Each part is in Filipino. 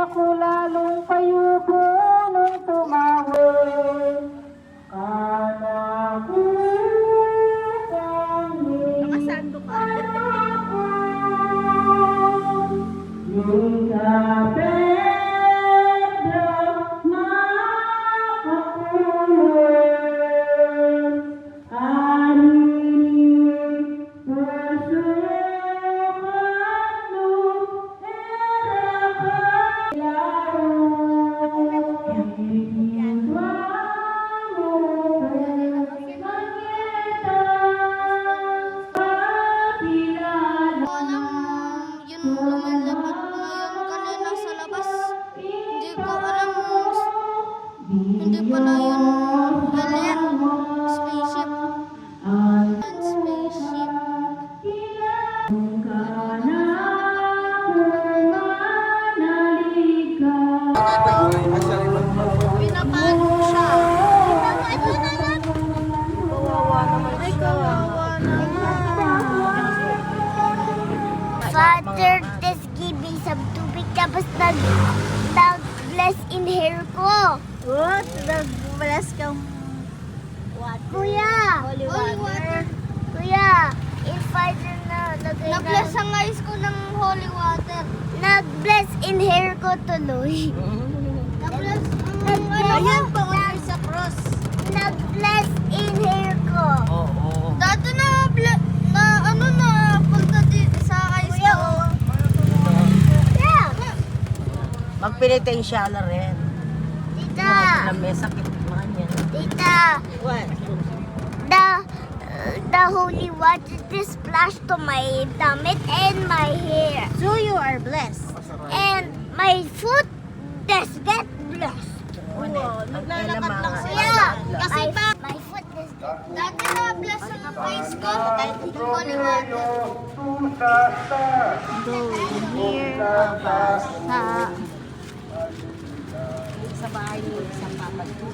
ako lalong payubo nung tumawid. Anak ko kami. Nakasando ka. Yung kapit na makakulong aning puso at Lumalapit ngayon kanina sa labas. Hindi ko alam. Hindi pala yun alien. Spaceship. Spaceship. Pinapano siya. Ito naman. Kawawa naman siya. Ay, kawawa naman. Father, just give me some tubig tapos nag-bless in hair ko. What? Nag-bless kang Kuya! holy water. Kuya! In Father na Na-bless ang eyes ko ng holy water. nag-bless in hair ko tuloy. Na-bless ang ayan pa order sa cross. Nag-bless in hair ko. Dati na punta sa eyes ko. Yeah! Magpinitensya na rin. Tita! May sakit man yan. Tita! What? The holy water just splashed to my damit and my hair. So you are blessed. And my foot just get blessed. Naglalakad lang sila. Yeah! Kasi My foot just get dati na bless ang eyes ko. Ng holy water. Sa bahay mo, sa papat ko.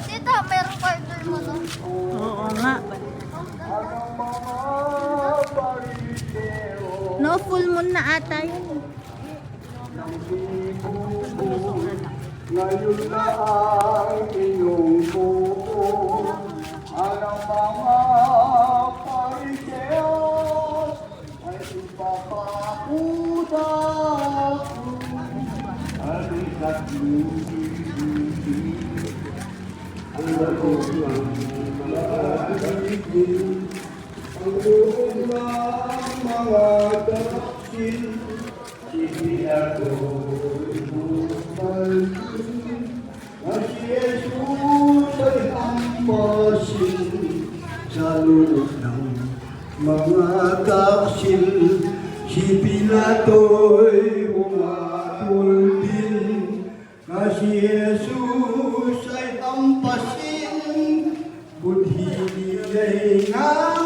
Tita, meron order mo no? Oo nga. No, full moon na ata yun. Ngayon na ang inyong buo, ang mga pariseos ay ipapakuda ko. Alikat ang loob ng mga daigdig, ang loob ng mga daraksil, ibinagoy buhay na si Jesus ay hampasin sa loob ng mga taksil. Si Pilato'y umatol din na si Jesus ay hampasin, budhi niya'y nga